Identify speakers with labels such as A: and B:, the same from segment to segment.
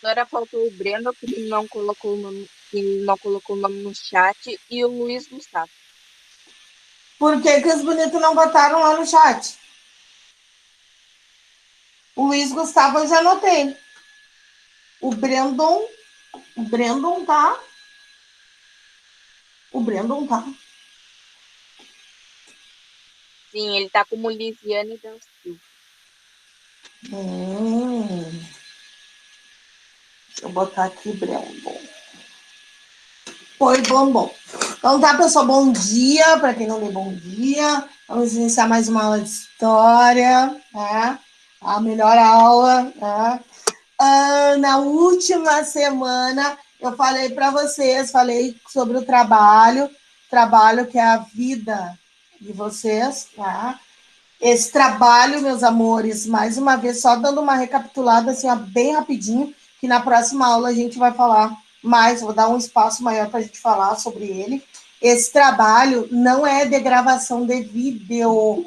A: Agora faltou o Breno, que não colocou o nome no chat, e o Luiz Gustavo.
B: Por que que os bonitos não botaram lá no chat? O Luiz Gustavo eu já anotei. O Brandon tá. O Brandon tá.
A: Sim, ele tá como Lisiane da Silva.
B: Deixa eu botar aqui, Brandon. Foi bom. Então tá, pessoal, bom dia. Para quem não deu bom dia, vamos iniciar mais uma aula de história, né? A melhor aula, né? Na última semana eu falei para vocês, falei sobre o trabalho que é a vida de vocês, tá? Esse trabalho, meus amores, mais uma vez, só dando uma recapitulada assim, ó, bem rapidinho, que na próxima aula a gente vai falar mais, vou dar um espaço maior para a gente falar sobre ele. Esse trabalho não é de gravação de vídeo.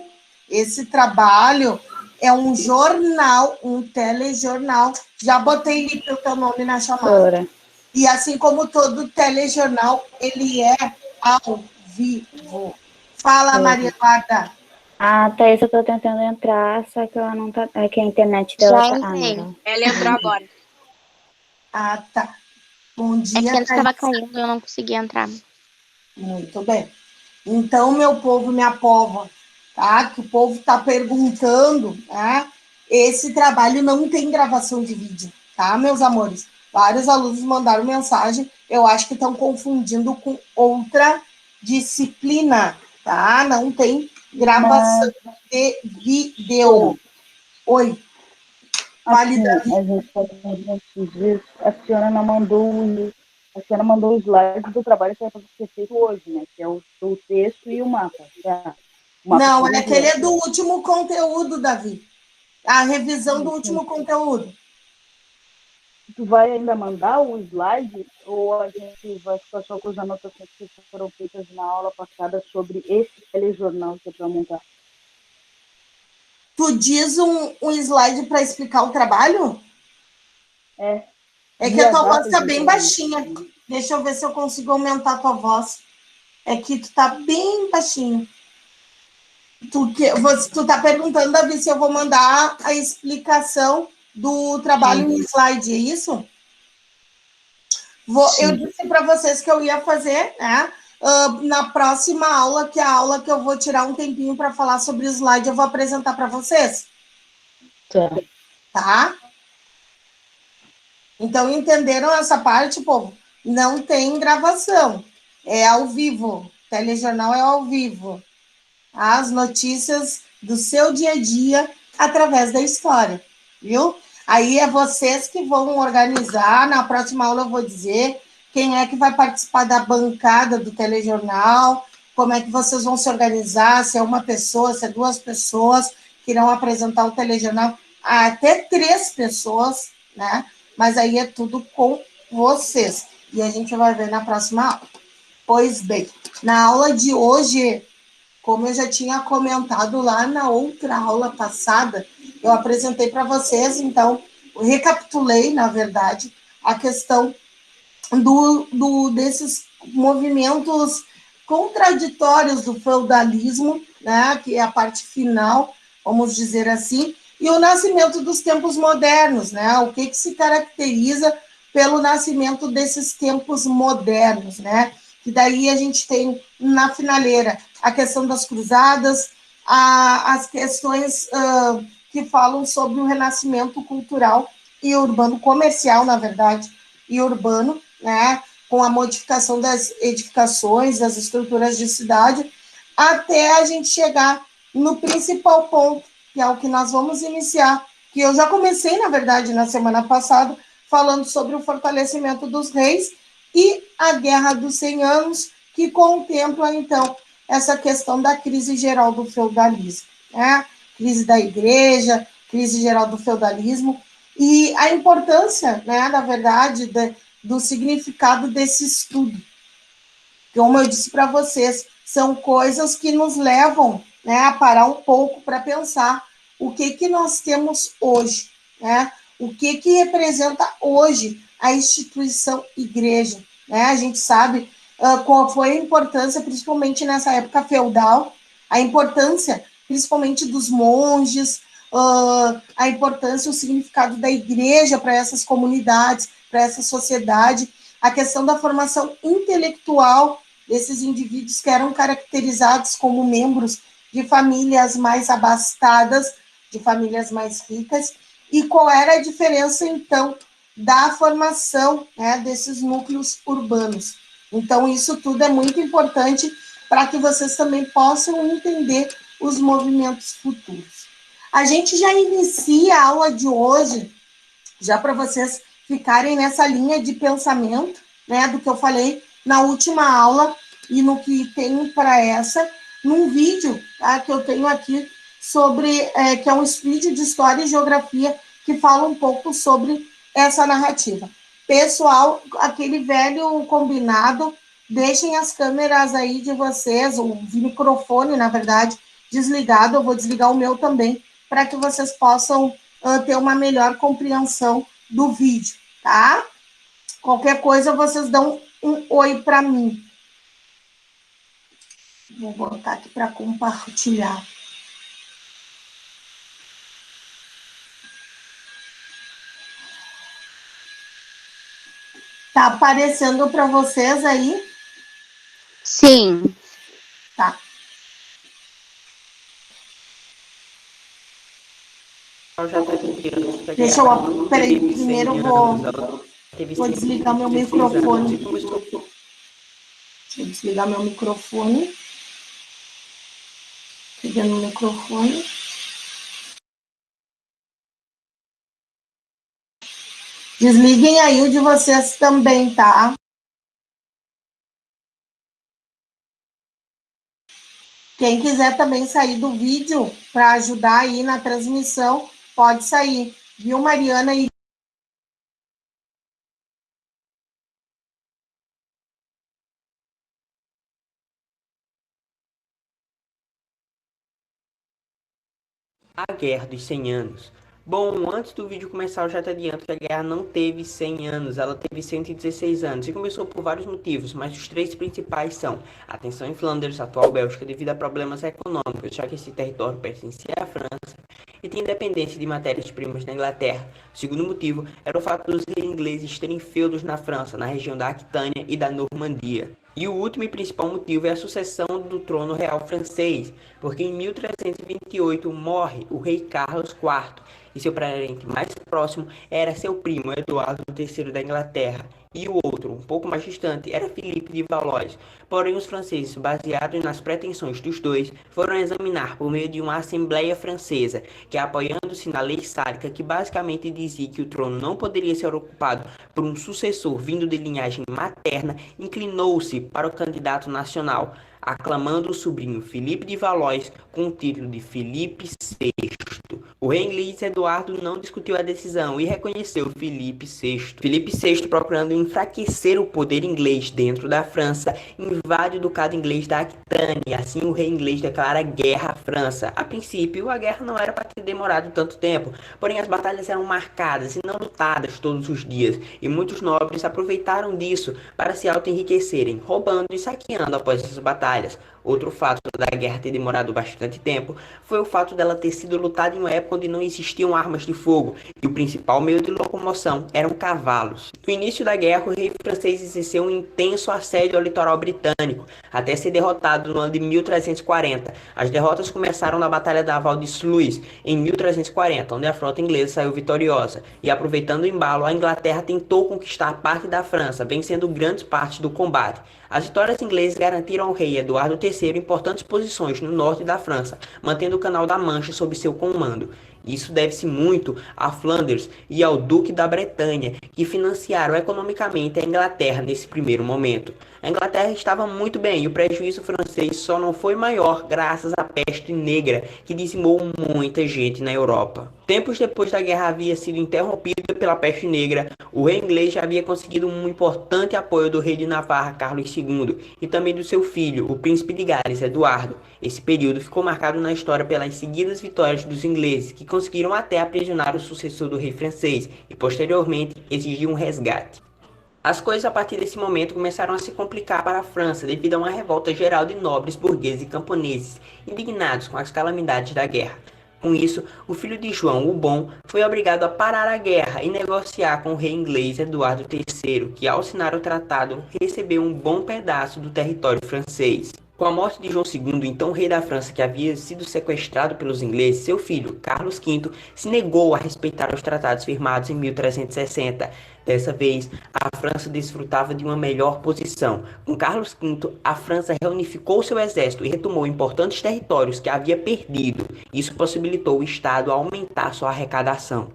B: Esse trabalho é um jornal, um telejornal. Já botei ali o teu nome na chamada.
C: Professora.
B: E assim como todo telejornal, ele é ao vivo. Fala, Maria Eduarda.
C: Ah, Thaís, eu tô tentando entrar, só que ela não tá. É que a internet dela
D: Já
C: tá. Ah, não,
D: entrei.
C: não.
A: Ela entrou agora.
B: Ah, tá. Bom
D: É que
B: dia,
D: antes estava
B: Thaís.
D: caindo e eu não conseguia entrar.
B: Muito bem. Então, meu povo, minha pova, tá? Que o povo está perguntando, tá? Esse trabalho não tem gravação de vídeo, tá, meus amores? Vários alunos mandaram mensagem, eu acho que estão confundindo com outra disciplina, tá? Não tem gravação
C: Mas,
B: de vídeo.
C: professora,
B: Oi, fale,
C: assim,
B: Davi.
C: a gente tá tendo esses dias, a senhora não mandou a senhora mandou o slide do trabalho que era para ser feito hoje, né? Que é o texto e o mapa, tá? O mapa
B: Não,
C: por
B: é aquele é
C: exemplo.
B: do último conteúdo, Davi. A revisão do
C: Sim.
B: último conteúdo.
C: Tu vai ainda mandar o slide ou a gente vai ficar só com as anotações que foram feitas na aula passada sobre esse telejornal que é para montar?
B: Tu diz um slide para explicar o trabalho?
C: É,
B: É que
C: e
B: a
C: as
B: tua voz
C: datas,
B: está bem
C: inclusive.
B: baixinha. Deixa eu ver se eu consigo aumentar a tua voz. É que tu tá bem baixinho. Tu tá perguntando, Davi, se eu vou mandar a explicação do trabalho em
C: Sim,
B: slide, é isso? Eu
C: sim.
B: disse para vocês que eu ia fazer, né? Na próxima aula, que é a aula que eu vou tirar um tempinho para falar sobre o slide, eu vou apresentar para vocês,
C: Tá.
B: tá? Então, entenderam essa parte, povo? Não tem gravação. É ao vivo. Telejornal é ao vivo. As notícias do seu dia a dia através da história, viu? Aí é vocês que vão organizar. Na próxima aula eu vou dizer quem é que vai participar da bancada do telejornal, como é que vocês vão se organizar, se é uma pessoa, se é duas pessoas que irão apresentar o telejornal, até três pessoas, né? Mas aí é tudo com vocês. E a gente vai ver na próxima aula. Pois bem, na aula de hoje, como eu já tinha comentado lá na outra aula passada, eu apresentei para vocês, então, recapitulei, na verdade, a questão desses movimentos contraditórios do feudalismo, né, que é a parte final, vamos dizer assim, e o nascimento dos tempos modernos, né, o que se caracteriza pelo nascimento desses tempos modernos, né, que daí a gente tem na finaleira a questão das cruzadas, as questões que falam sobre o renascimento cultural e urbano, comercial, na verdade, e urbano, né, com a modificação das edificações, das estruturas de cidade, até a gente chegar no principal ponto, que é o que nós vamos iniciar, que eu já comecei, na verdade, na semana passada, falando sobre o fortalecimento dos reis e a Guerra dos 100 Anos, que contempla, então, essa questão da crise geral do feudalismo, né? Crise da igreja, crise geral do feudalismo, e a importância, né, na verdade, do significado desse estudo. Como eu disse para vocês, são coisas que nos levam, né, a parar um pouco para pensar o que nós temos hoje, né? o que representa hoje a instituição igreja, né? A gente sabe qual foi a importância, principalmente nessa época feudal, a importância, principalmente dos monges, a importância, o significado da igreja para essas comunidades, para essa sociedade, a questão da formação intelectual desses indivíduos que eram caracterizados como membros de famílias mais abastadas, de famílias mais ricas, e qual era a diferença, então, da formação, né, desses núcleos urbanos. Então, isso tudo é muito importante para que vocês também possam entender os movimentos futuros. A gente já inicia a aula de hoje, já para vocês ficarem nessa linha de pensamento, né, do que eu falei na última aula e no que tem para essa, num vídeo, tá, que eu tenho aqui sobre, que é um vídeo de história e geografia que fala um pouco sobre essa narrativa. Pessoal, aquele velho combinado, deixem as câmeras aí de vocês, o microfone, na verdade, desligado, eu vou desligar o meu também, para que vocês possam ter uma melhor compreensão do vídeo, tá? Qualquer coisa, vocês dão um oi para mim. Vou botar aqui para compartilhar. Tá aparecendo para vocês aí?
D: Sim.
B: Tá. Deixa eu... Peraí, primeiro eu vou desligar meu microfone. Deixa eu desligar meu microfone. Ligando o microfone. Desliguem aí o de vocês também, tá? Quem quiser também sair do vídeo para ajudar aí na transmissão, pode sair. Viu, Mariana? E
E: A Guerra dos 100 Anos. Bom, antes do vídeo começar, eu já te adianto que a guerra não teve 100 anos, ela teve 116 anos, e começou por vários motivos, mas os três principais são a tensão em Flandres, atual Bélgica, devido a problemas econômicos, já que esse território pertencia à França, e tinha independência de matérias-primas na Inglaterra. O segundo motivo era o fato dos ingleses terem feudos na França, na região da Aquitânia e da Normandia. E o último e principal motivo é a sucessão do trono real francês, porque em 1328 morre o rei Carlos IV, e seu parente mais próximo era seu primo Eduardo III da Inglaterra, e o outro, um pouco mais distante, era Filipe de Valois. Porém, os franceses, baseados nas pretensões dos dois, foram examinar por meio de uma Assembleia Francesa, que apoiando-se na lei sálica, que basicamente dizia que o trono não poderia ser ocupado por um sucessor vindo de linhagem materna, inclinou-se para o candidato nacional, aclamando o sobrinho Filipe de Valois com o título de Filipe VI. O rei inglês Eduardo não discutiu a decisão e reconheceu Filipe VI. Filipe VI, procurando enfraquecer o poder inglês dentro da França, invade o ducado inglês da Aquitânia. Assim, o rei inglês declara guerra à França. A princípio, a guerra não era para ter demorado tanto tempo, porém as batalhas eram marcadas e não lutadas todos os dias, e muitos nobres aproveitaram disso para se auto-enriquecerem, roubando e saqueando após essas batalhas. Outro fato da guerra ter demorado bastante tempo foi o fato dela ter sido lutada em uma época onde não existiam armas de fogo e o principal meio de locomoção eram cavalos. No início da guerra, o rei francês exerceu um intenso assédio ao litoral britânico, até ser derrotado no ano de 1340. As derrotas começaram na Batalha da Val de Sluis, em 1340, onde a frota inglesa saiu vitoriosa, e aproveitando o embalo, a Inglaterra tentou conquistar parte da França, vencendo grandes partes do combate. As vitórias inglesas garantiram ao rei Eduardo III importantes posições no norte da França, mantendo o Canal da Mancha sob seu comando. Isso deve-se muito a Flanders e ao Duque da Bretanha, que financiaram economicamente a Inglaterra nesse primeiro momento. A Inglaterra estava muito bem e o prejuízo francês só não foi maior graças à peste negra, que dizimou muita gente na Europa. Tempos depois da guerra havia sido interrompida pela peste negra, o rei inglês já havia conseguido um importante apoio do rei de Navarra, Carlos II, e também do seu filho, o príncipe de Gales, Eduardo. Esse período ficou marcado na história pelas seguidas vitórias dos ingleses, que conseguiram até aprisionar o sucessor do rei francês e, posteriormente, exigir um resgate. As coisas a partir desse momento começaram a se complicar para a França devido a uma revolta geral de nobres, burgueses e camponeses, indignados com as calamidades da guerra. Com isso, o filho de João, o Bom, foi obrigado a parar a guerra e negociar com o rei inglês Eduardo III, que ao assinar o tratado recebeu um bom pedaço do território francês. Com a morte de João II, então rei da França, que havia sido sequestrado pelos ingleses, seu filho, Carlos V, se negou a respeitar os tratados firmados em 1360. Dessa vez, a França desfrutava de uma melhor posição. Com Carlos V, a França reunificou seu exército e retomou importantes territórios que havia perdido. Isso possibilitou o Estado aumentar sua arrecadação.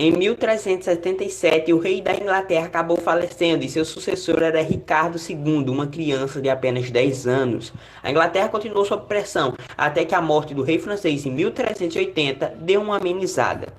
E: Em 1377, o rei da Inglaterra acabou falecendo e seu sucessor era Ricardo II, uma criança de apenas 10 anos. A Inglaterra continuou sob pressão, até que a morte do rei francês em 1380 deu uma amenizada.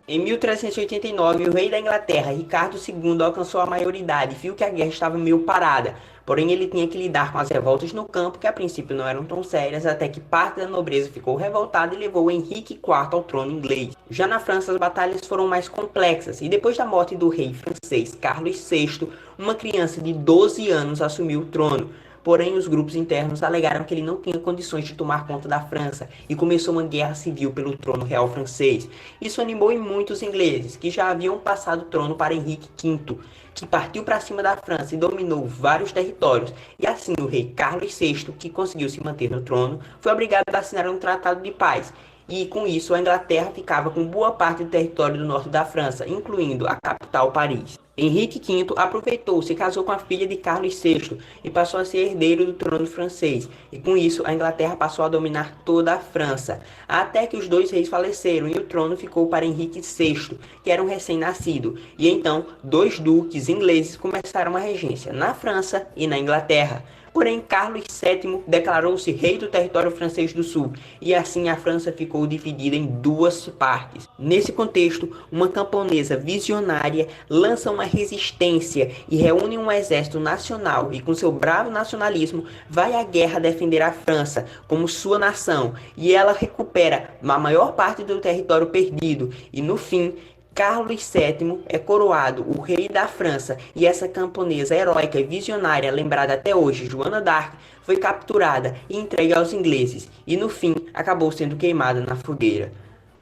E: Em 1389, o rei da Inglaterra, Ricardo II, alcançou a maioridade e viu que a guerra estava meio parada. Porém, ele tinha que lidar com as revoltas no campo, que a princípio não eram tão sérias, até que parte da nobreza ficou revoltada e levou Henrique IV ao trono inglês. Já na França, as batalhas foram mais complexas, e depois da morte do rei francês Carlos VI, uma criança de 12 anos assumiu o trono. Porém, os grupos internos alegaram que ele não tinha condições de tomar conta da França e começou uma guerra civil pelo trono real francês. Isso animou em muitos ingleses, que já haviam passado o trono para Henrique V, que partiu para cima da França e dominou vários territórios. E assim o rei Carlos VI, que conseguiu se manter no trono, foi obrigado a assinar um tratado de paz. E com isso a Inglaterra ficava com boa parte do território do norte da França, incluindo a capital Paris. Henrique V aproveitou, se casou com a filha de Carlos VI e passou a ser herdeiro do trono francês. E com isso a Inglaterra passou a dominar toda a França, até que os dois reis faleceram e o trono ficou para Henrique VI, que era um recém-nascido. E então 2 duques ingleses começaram a regência na França e na Inglaterra. Porém, Carlos VII declarou-se rei do território francês do sul, e assim a França ficou dividida em 2 partes. Nesse contexto, uma camponesa visionária lança uma resistência e reúne um exército nacional, e com seu bravo nacionalismo, vai à guerra defender a França como sua nação, e ela recupera a maior parte do território perdido, e no fim, Carlos VII é coroado o rei da França e essa camponesa heróica e visionária, lembrada até hoje, Joana d'Arc, foi capturada e entregue aos ingleses e no fim acabou sendo queimada na fogueira.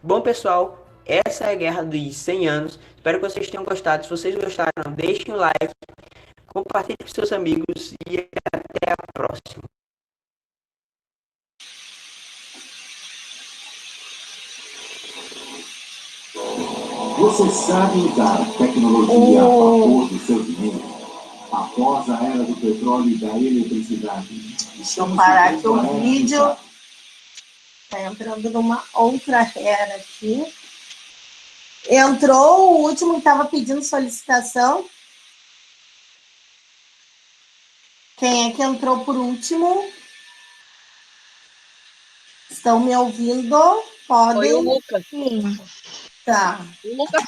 E: Bom pessoal, essa é a Guerra dos 100 Anos, espero que vocês tenham gostado. Se vocês gostaram, deixem o like, compartilhem com seus amigos e até a próxima.
F: Você sabe usar tecnologia a favor do seu dinheiro? Após a era do petróleo e da eletricidade.
B: Deixa eu parar aqui o vídeo. Está entrando numa outra era aqui. Entrou o último que estava pedindo solicitação. Quem é que entrou por último? Estão me ouvindo? Podem.
A: Foi o Lucas.
D: Sim.
B: Tá.
A: O Lucas.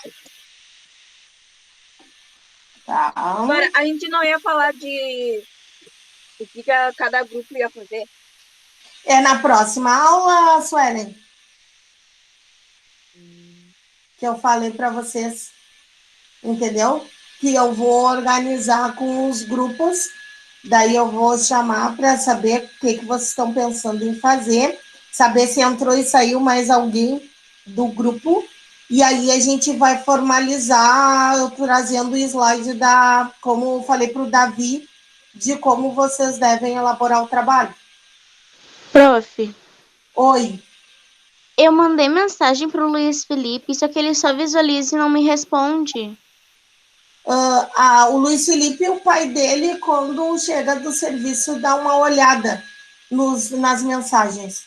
B: Tá.
A: Agora, a gente não ia falar de o que cada grupo ia fazer.
B: É na próxima aula, Suelen? Que eu falei para vocês, entendeu? Que eu vou organizar com os grupos, daí eu vou chamar para saber o que vocês estão pensando em fazer, saber se entrou e saiu mais alguém do grupo, e aí a gente vai formalizar, eu trazendo o slide como eu falei para o Davi, de como vocês devem elaborar o trabalho.
D: Prof,
B: Oi.
D: eu mandei mensagem pro Luiz Felipe, só que ele só visualiza e não me responde.
B: O Luiz Felipe, o pai dele, quando chega do serviço, dá uma olhada nas mensagens.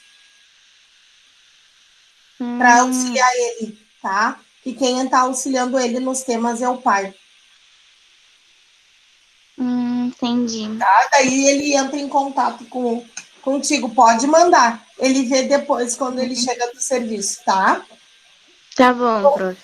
B: Para auxiliar ele, tá? E quem está auxiliando ele nos temas é o pai.
D: Entendi.
B: Tá? Daí ele entra em contato contigo. Pode mandar. Ele vê depois, quando ele chega do serviço, tá?
D: Tá bom, prof.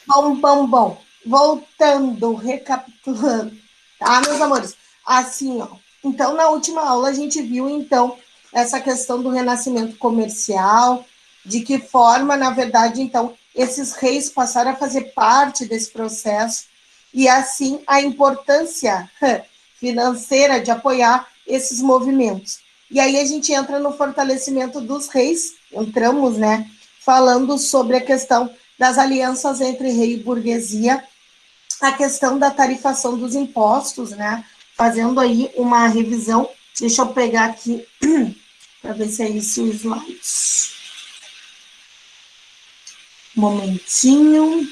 B: Bom. Voltando, recapitulando, tá, meus amores? Assim, ó. Então, na última aula, a gente viu, então, essa questão do renascimento comercial, de que forma, na verdade, então, esses reis passaram a fazer parte desse processo, e, assim, a importância financeira de apoiar esses movimentos. E aí a gente entra no fortalecimento dos reis, entramos, né, falando sobre a questão das alianças entre rei e burguesia, a questão da tarifação dos impostos, né, fazendo aí uma revisão. Deixa eu pegar aqui para ver se é esse o slide. Um momentinho.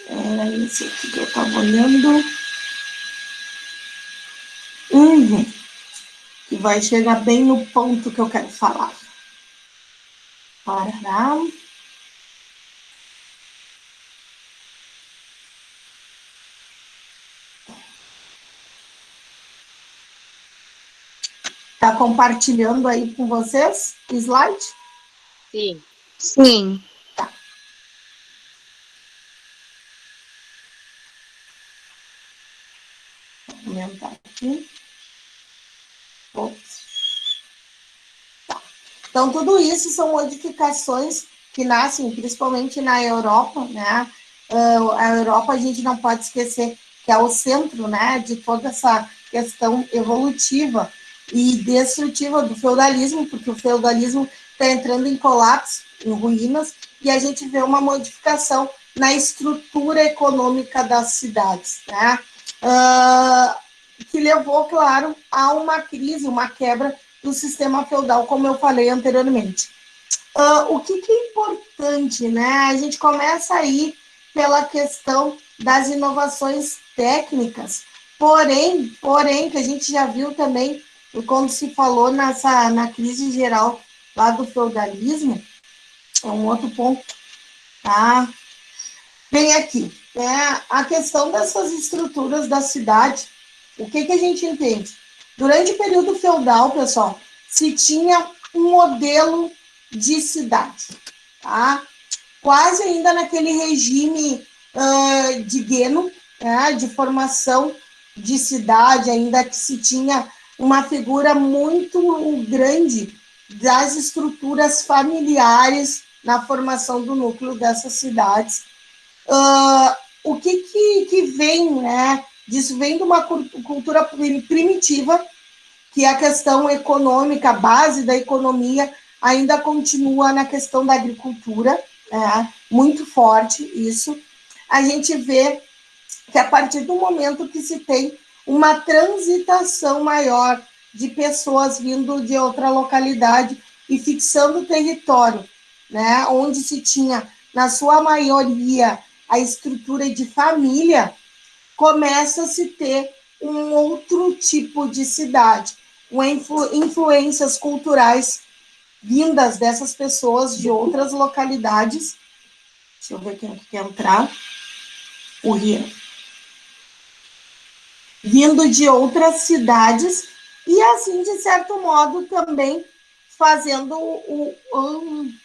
B: Era esse aqui que eu estava olhando. Que vai chegar bem no ponto que eu quero falar. Parará. Tá compartilhando aí com vocês o slide?
A: Sim.
D: Sim.
B: Vou aumentar aqui. Ops. Tá. Então, tudo isso são modificações que nascem principalmente na Europa, né? A Europa, a gente não pode esquecer que é o centro, né, de toda essa questão evolutiva e destrutiva do feudalismo, porque o feudalismo está entrando em colapso, em ruínas, e a gente vê uma modificação na estrutura econômica das cidades, né? Que levou, claro, a uma crise, uma quebra do sistema feudal, como eu falei anteriormente. O que é importante, né? A gente começa aí pela questão das inovações técnicas, porém, que a gente já viu também, quando se falou na crise geral lá do feudalismo, é um outro ponto, tá? Vem aqui, né? A questão dessas estruturas da cidade, o que a gente entende? Durante o período feudal, pessoal, se tinha um modelo de cidade, tá? Quase ainda naquele regime de Gueno, né, de formação de cidade, ainda que se tinha uma figura muito grande das estruturas familiares na formação do núcleo dessas cidades. O que vem, né, disso vem de uma cultura primitiva, que a questão econômica, a base da economia, ainda continua na questão da agricultura, muito forte isso. A gente vê que a partir do momento que se tem uma transitação maior de pessoas vindo de outra localidade e fixando o território, né, onde se tinha, na sua maioria, a estrutura de família, começa a se ter um outro tipo de cidade, com influências culturais vindas dessas pessoas de outras localidades. Deixa eu ver quem quer entrar. O Rio. Vindo de outras cidades e, assim, de certo modo, também fazendo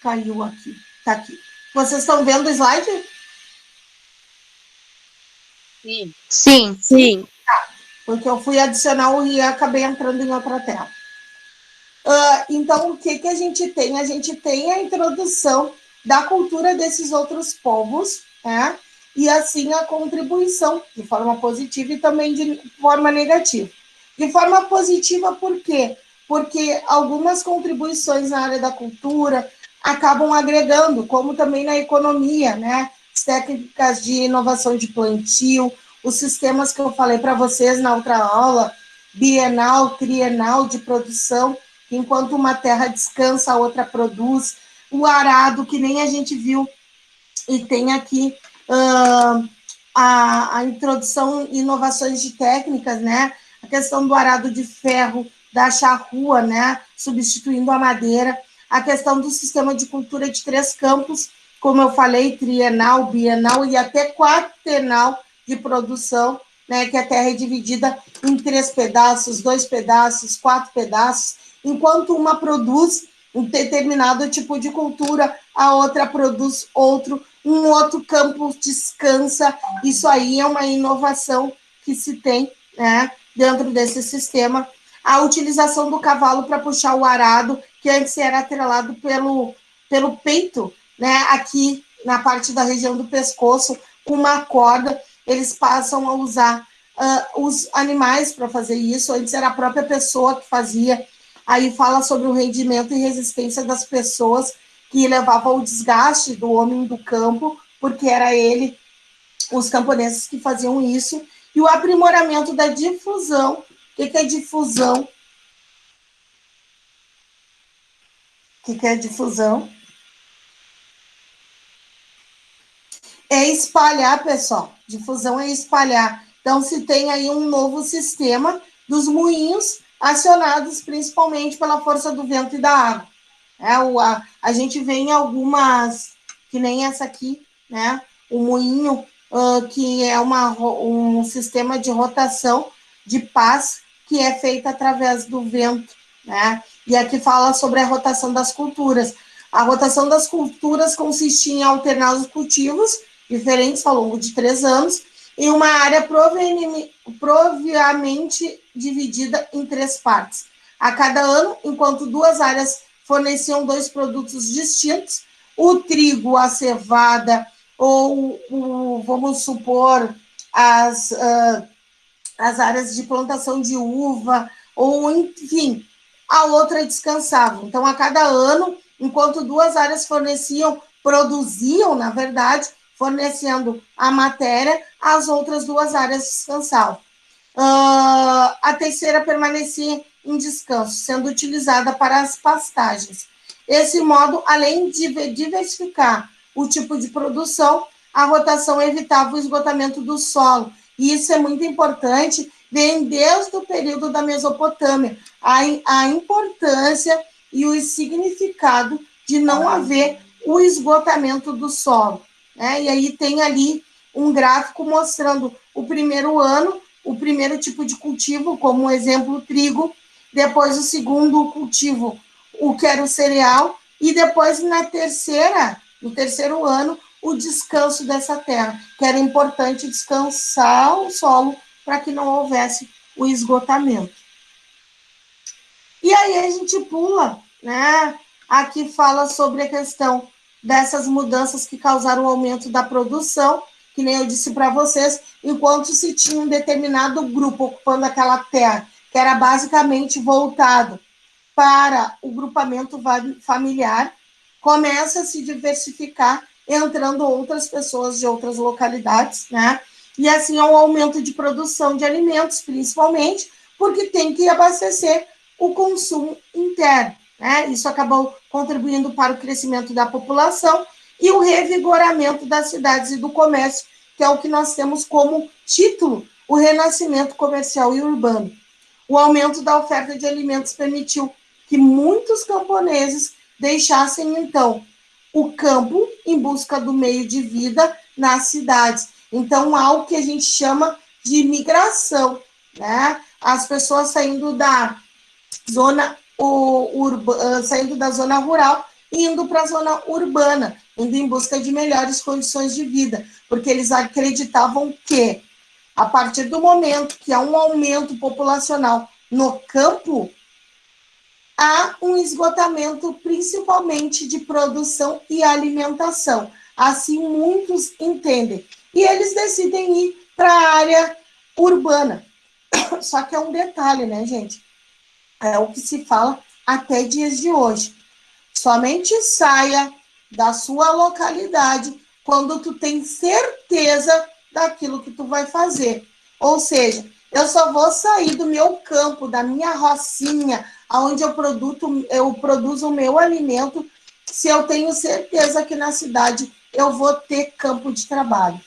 B: caiu aqui. Tá aqui. Vocês estão vendo o slide?
A: Sim.
D: Sim.
A: Sim.
B: Porque eu fui adicionar o Rio e acabei entrando em outra tela. Então, o que a gente tem? A gente tem a introdução da cultura desses outros povos, né? E, assim, a contribuição de forma positiva e também de forma negativa. De forma positiva, por quê? Porque algumas contribuições na área da cultura acabam agregando, como também na economia, né? As técnicas de inovação de plantio, os sistemas que eu falei para vocês na outra aula, bienal, trienal de produção, enquanto uma terra descansa, a outra produz, o arado, que nem a gente viu, e tem aqui a introdução e inovações de técnicas, né? A questão do arado de ferro, da charrua, né? Substituindo a madeira, a questão do sistema de cultura de 3 campos, como eu falei, trienal, bienal e até quatenal de produção, né? Que a terra é dividida em 3 pedaços, 2 pedaços, 4 pedaços, enquanto uma produz um determinado tipo de cultura, a outra produz outro, um outro campo descansa. Isso aí é uma inovação que se tem, né, dentro desse sistema. A utilização do cavalo para puxar o arado, que antes era atrelado pelo peito, né, aqui na parte da região do pescoço, com uma corda, eles passam a usar os animais para fazer isso. Antes era a própria pessoa que fazia. Aí fala sobre o rendimento e resistência das pessoas, que levava ao desgaste do homem do campo, porque era ele, os camponeses que faziam isso, e o aprimoramento da difusão. O que é difusão? O que é difusão? É espalhar, pessoal. Difusão é espalhar. Então, se tem aí um novo sistema dos moinhos acionados principalmente pela força do vento e da água. A gente vê em algumas, que nem essa aqui, né? O moinho, que é um sistema de rotação de pás que é feita através do vento, né? E aqui fala sobre a rotação das culturas. A rotação das culturas consiste em alternar os cultivos diferentes ao longo de 3 anos, em uma área propriamente dividida em 3 partes. A cada ano, enquanto 2 áreas forneciam 2 produtos distintos, o trigo, a cevada, ou, vamos supor, as áreas de plantação de uva, ou, enfim, a outra descansava. Então, a cada ano, enquanto 2 áreas produziam, na verdade, fornecendo a matéria, as outras 2 áreas descansavam. A terceira permanecia em descanso, sendo utilizada para as pastagens. Esse modo, além de diversificar o tipo de produção, a rotação evitava o esgotamento do solo. E isso é muito importante, vem desde o período da Mesopotâmia, a importância e o significado de não haver o esgotamento do solo. E aí tem ali um gráfico mostrando o primeiro ano, o primeiro tipo de cultivo, como exemplo, o trigo, depois o segundo cultivo, o que era o cereal, e depois no terceiro ano, o descanso dessa terra, que era importante descansar o solo para que não houvesse o esgotamento. E aí a gente pula, né? Aqui fala sobre a questão dessas mudanças que causaram o aumento da produção, que nem eu disse para vocês, enquanto se tinha um determinado grupo ocupando aquela terra, que era basicamente voltado para o grupamento familiar, começa a se diversificar, entrando outras pessoas de outras localidades, né? E assim é um aumento de produção de alimentos, principalmente, porque tem que abastecer o consumo interno, né? Isso acabou contribuindo para o crescimento da população e o revigoramento das cidades e do comércio, que é o que nós temos como título, o renascimento comercial e urbano. O aumento da oferta de alimentos permitiu que muitos camponeses deixassem, então, o campo em busca do meio de vida nas cidades. Então, algo que a gente chama de migração, né? As pessoas saindo da zona saindo da zona rural e indo para a zona urbana, indo em busca de melhores condições de vida, porque eles acreditavam que, a partir do momento que há um aumento populacional no campo, há um esgotamento principalmente de produção e alimentação. Assim muitos entendem. E eles decidem ir para a área urbana. Só que é um detalhe, né, gente? É o que se fala até dias de hoje. Somente saia da sua localidade quando tu tem certeza daquilo que tu vai fazer. Ou seja, eu só vou sair do meu campo, da minha rocinha, onde eu produzo o meu alimento, se eu tenho certeza que na cidade eu vou ter campo de trabalho.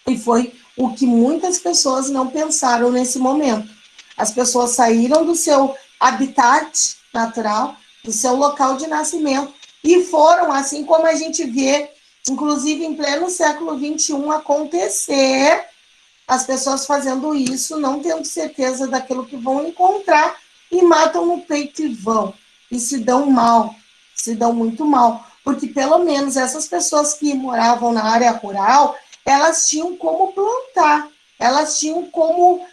B: E foi o que muitas pessoas não pensaram nesse momento. As pessoas saíram do seu habitat natural, do seu local de nascimento, e foram, assim como a gente vê, inclusive em pleno século XXI, acontecer, as pessoas fazendo isso, não tendo certeza daquilo que vão encontrar, e matam no peito e vão, e se dão mal, se dão muito mal, porque pelo menos essas pessoas que moravam na área rural, elas tinham como plantar, elas tinham como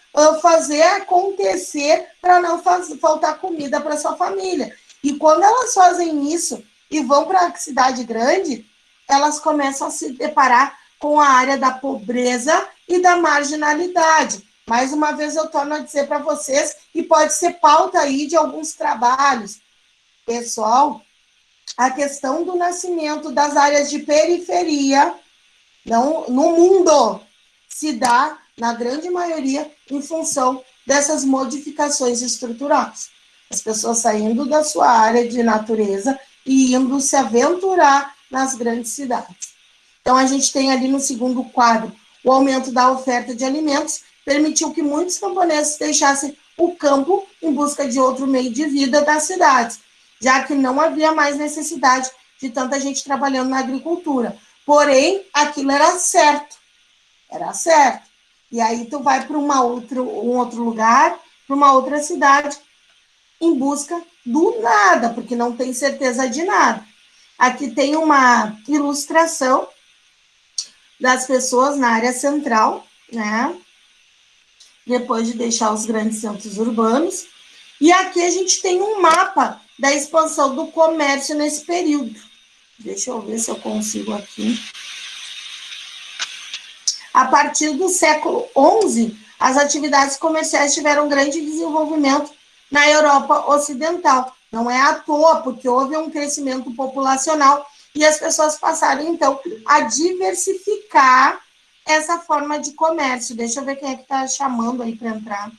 B: fazer acontecer para não faltar comida para sua família. E quando elas fazem isso e vão para a cidade grande, elas começam a se deparar com a área da pobreza e da marginalidade. Mais uma vez eu torno a dizer para vocês, e pode ser pauta aí de alguns trabalhos. Pessoal, a questão do nascimento das áreas de periferia no mundo se dá, na grande maioria, em função dessas modificações estruturais. As pessoas saindo da sua área de natureza e indo se aventurar nas grandes cidades. Então, a gente tem ali no segundo quadro o aumento da oferta de alimentos, permitiu que muitos camponeses deixassem o campo em busca de outro meio de vida das cidades, já que não havia mais necessidade de tanta gente trabalhando na agricultura. Porém, aquilo era certo. E aí tu vai para um outro lugar, para uma outra cidade, em busca do nada, porque não tem certeza de nada. Aqui tem uma ilustração das pessoas na área central, né? Depois de deixar os grandes centros urbanos. E aqui a gente tem um mapa da expansão do comércio nesse período. Deixa eu ver se eu consigo aqui. A partir do século XI, as atividades comerciais tiveram grande desenvolvimento na Europa Ocidental. Não é à toa, porque houve um crescimento populacional e as pessoas passaram, então, a diversificar essa forma de comércio. Deixa eu ver quem é que está chamando aí para entrar.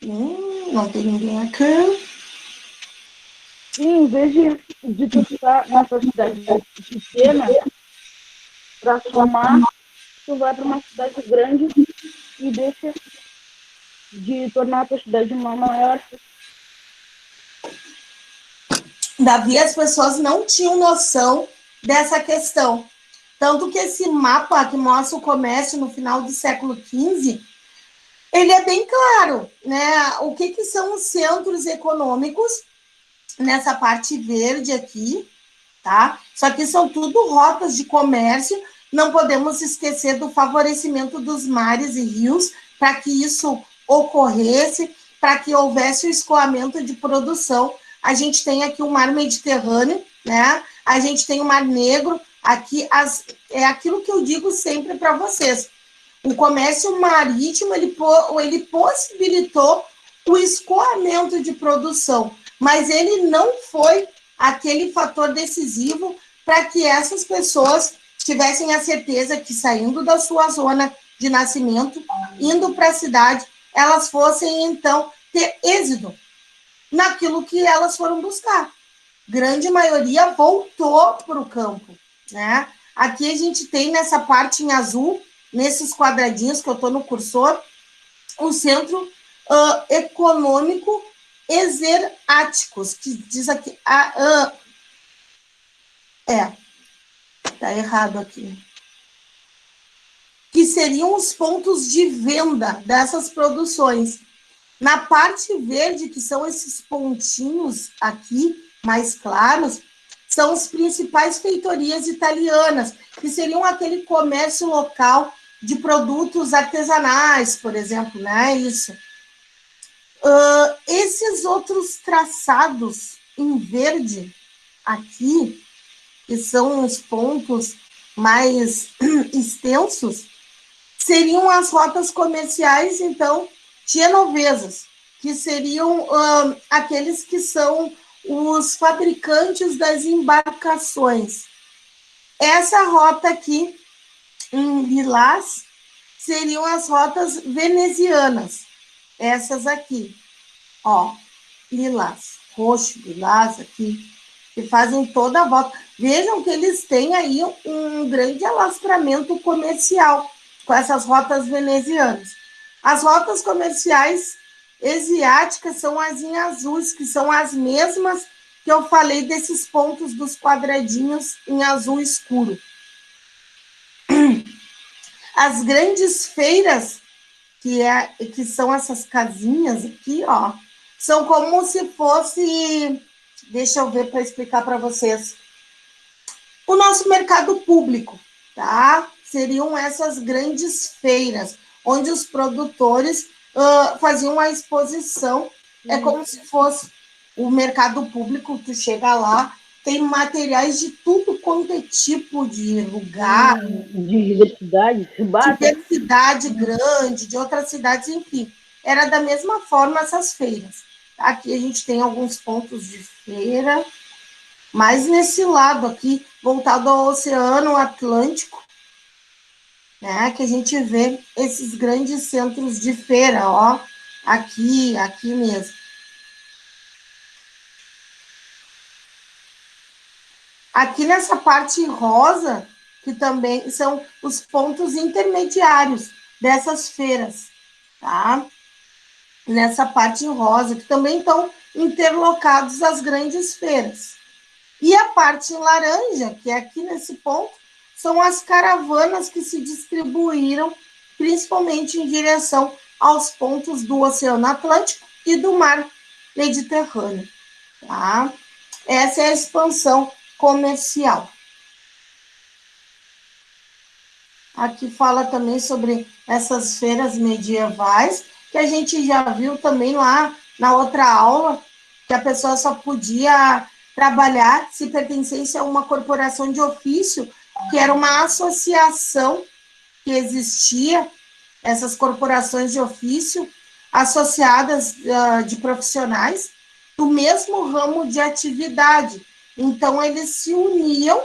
B: Não tem ninguém aqui.
C: Em vez de tu estar nessa cidade pequena, para somar, tu vai para uma cidade grande e deixa de tornar a tua cidade uma maior.
B: Davi, as pessoas não tinham noção dessa questão. Tanto que esse mapa que mostra o comércio no final do século XV, ele é bem claro, né? O que são os centros econômicos nessa parte verde aqui, tá? Só que são tudo rotas de comércio. Não podemos esquecer do favorecimento dos mares e rios para que isso ocorresse, para que houvesse o escoamento de produção. A gente tem aqui o mar Mediterrâneo, né? A gente tem o Mar Negro. Aqui é aquilo que eu digo sempre para vocês. O comércio marítimo, ele possibilitou o escoamento de produção, mas ele não foi aquele fator decisivo para que essas pessoas tivessem a certeza que, saindo da sua zona de nascimento, indo para a cidade, elas fossem, então, ter êxito naquilo que elas foram buscar. Grande maioria voltou para o campo, né? Aqui a gente tem, nessa parte em azul, nesses quadradinhos que eu estou no cursor, o centro econômico exeráticos, que diz aqui, tá errado aqui, que seriam os pontos de venda dessas produções. Na parte verde, que são esses pontinhos aqui, mais claros, são as principais feitorias italianas, que seriam aquele comércio local de produtos artesanais, por exemplo, né? Isso. Esses outros traçados em verde aqui, que são os pontos mais extensos, seriam as rotas comerciais, então, genovesas, que seriam aqueles que são os fabricantes das embarcações. Essa rota aqui, em lilás, seriam as rotas venezianas. Essas aqui, ó, lilás, roxo, lilás aqui, que fazem toda a volta. Vejam que eles têm aí um grande alastramento comercial com essas rotas venezianas. As rotas comerciais asiáticas são as em azuis, que são as mesmas que eu falei desses pontos dos quadradinhos em azul escuro. As grandes feiras, que são essas casinhas aqui, ó, São como se fosse, deixa eu ver para explicar para vocês, o nosso mercado público, tá? Seriam essas grandes feiras, onde os produtores faziam a exposição, é como se fosse o mercado público, tu chega lá, tem materiais de tudo quanto é tipo de lugar,
C: De
B: diversidade grande, de outras cidades, enfim. Era da mesma forma essas feiras. Aqui a gente tem alguns pontos de feira, mas nesse lado aqui, voltado ao Oceano Atlântico, né, que a gente vê esses grandes centros de feira, ó, aqui mesmo. Aqui nessa parte rosa, que também são os pontos intermediários dessas feiras, tá? Nessa parte rosa, que também estão interlocados às grandes feiras. E a parte em laranja, que é aqui nesse ponto, são as caravanas que se distribuíram principalmente em direção aos pontos do Oceano Atlântico e do Mar Mediterrâneo, tá? Essa é a expansão comercial. Aqui fala também sobre essas feiras medievais, que a gente já viu também lá na outra aula, que a pessoa só podia trabalhar se pertencesse a uma corporação de ofício, que era uma associação que existia, essas corporações de ofício, associadas de profissionais do mesmo ramo de atividade. Então, eles se uniam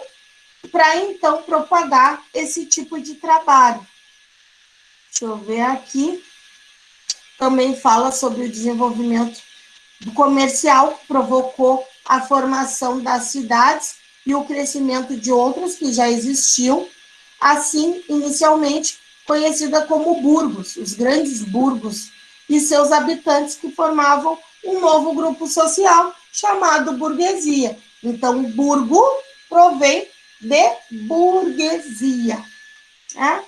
B: para, então, propagar esse tipo de trabalho. Deixa eu ver aqui. Também fala sobre o desenvolvimento do comercial, que provocou a formação das cidades e o crescimento de outras que já existiam, assim, inicialmente conhecida como burgos, os grandes burgos, e seus habitantes que formavam um novo grupo social chamado burguesia. Então, burgo provém de burguesia, né?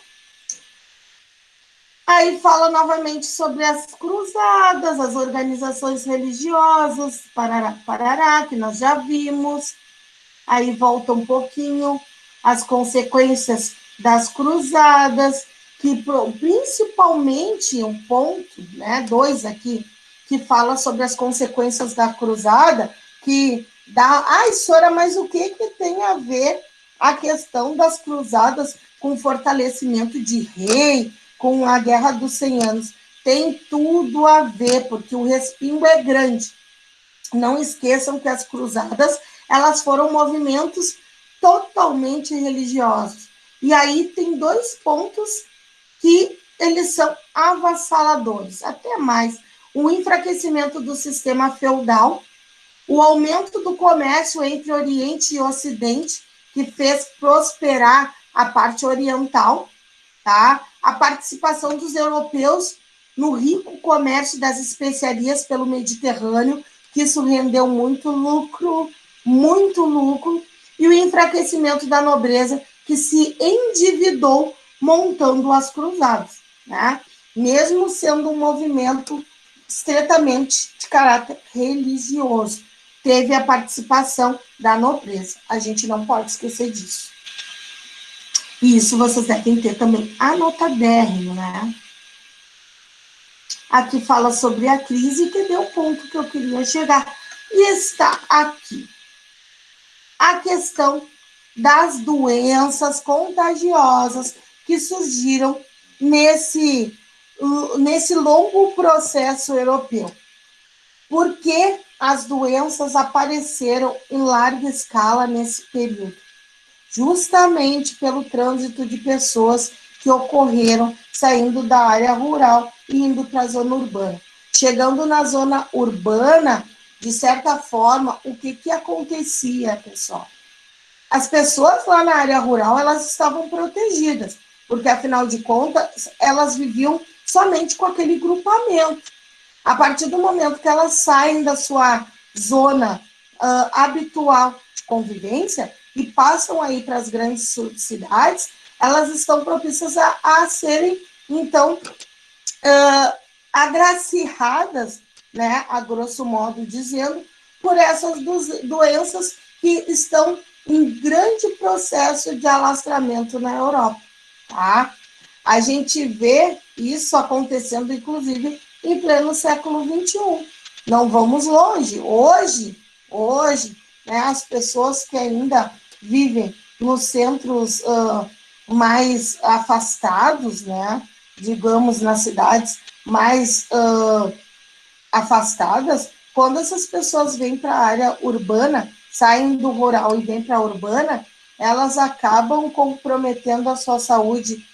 B: Aí fala novamente sobre as cruzadas, as organizações religiosas, parará, parará, que nós já vimos. Aí volta um pouquinho as consequências das cruzadas, que principalmente um ponto, né, 2 aqui, que fala sobre as consequências da cruzada, que dá, Sora, mas o que tem a ver a questão das cruzadas com fortalecimento de rei, com a Guerra dos 100 Anos? Tem tudo a ver, porque o respingo é grande. Não esqueçam que as cruzadas, elas foram movimentos totalmente religiosos. E aí tem 2 pontos que eles são avassaladores, até mais. O enfraquecimento do sistema feudal, o aumento do comércio entre Oriente e Ocidente, que fez prosperar a parte oriental, tá? A participação dos europeus no rico comércio das especiarias pelo Mediterrâneo, que isso rendeu muito lucro, e o enfraquecimento da nobreza, que se endividou montando as cruzadas, né? Mesmo sendo um movimento estritamente de caráter religioso, teve a participação da nobreza. A gente não pode esquecer disso. E isso vocês devem ter também anotadérrimo, né? Aqui fala sobre a crise, que deu o ponto que eu queria chegar. E está aqui a questão das doenças contagiosas que surgiram nesse longo processo europeu. Por que as doenças apareceram em larga escala nesse período? Justamente pelo trânsito de pessoas que ocorreram saindo da área rural e indo para a zona urbana. Chegando na zona urbana, de certa forma, o que acontecia, pessoal? As pessoas lá na área rural, elas estavam protegidas, porque, afinal de contas, elas viviam somente com aquele grupamento. A partir do momento que elas saem da sua zona habitual de convivência e passam aí para as grandes cidades, elas estão propícias a serem, então, agraciadas né, a grosso modo dizendo, por essas doenças que estão em grande processo de alastramento na Europa, tá? A gente vê isso acontecendo, inclusive, em pleno século XXI. Não vamos longe. Hoje, né, as pessoas que ainda vivem nos centros mais afastados, né, digamos, nas cidades mais afastadas, quando essas pessoas vêm para a área urbana, saem do rural e vêm para a urbana, elas acabam comprometendo a sua saúde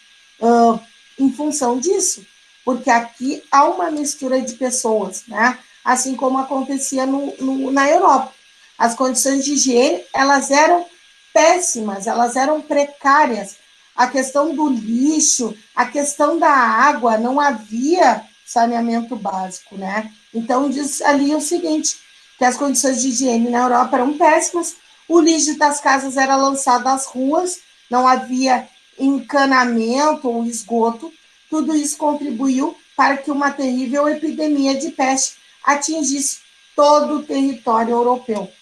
B: em função disso, porque aqui há uma mistura de pessoas, né? Assim como acontecia na Europa. As condições de higiene, elas eram péssimas, elas eram precárias. A questão do lixo, a questão da água, não havia saneamento básico, né? Então, diz ali o seguinte, que as condições de higiene na Europa eram péssimas, o lixo das casas era lançado às ruas, não havia encanamento ou esgoto, tudo isso contribuiu para que uma terrível epidemia de peste atingisse todo o território europeu,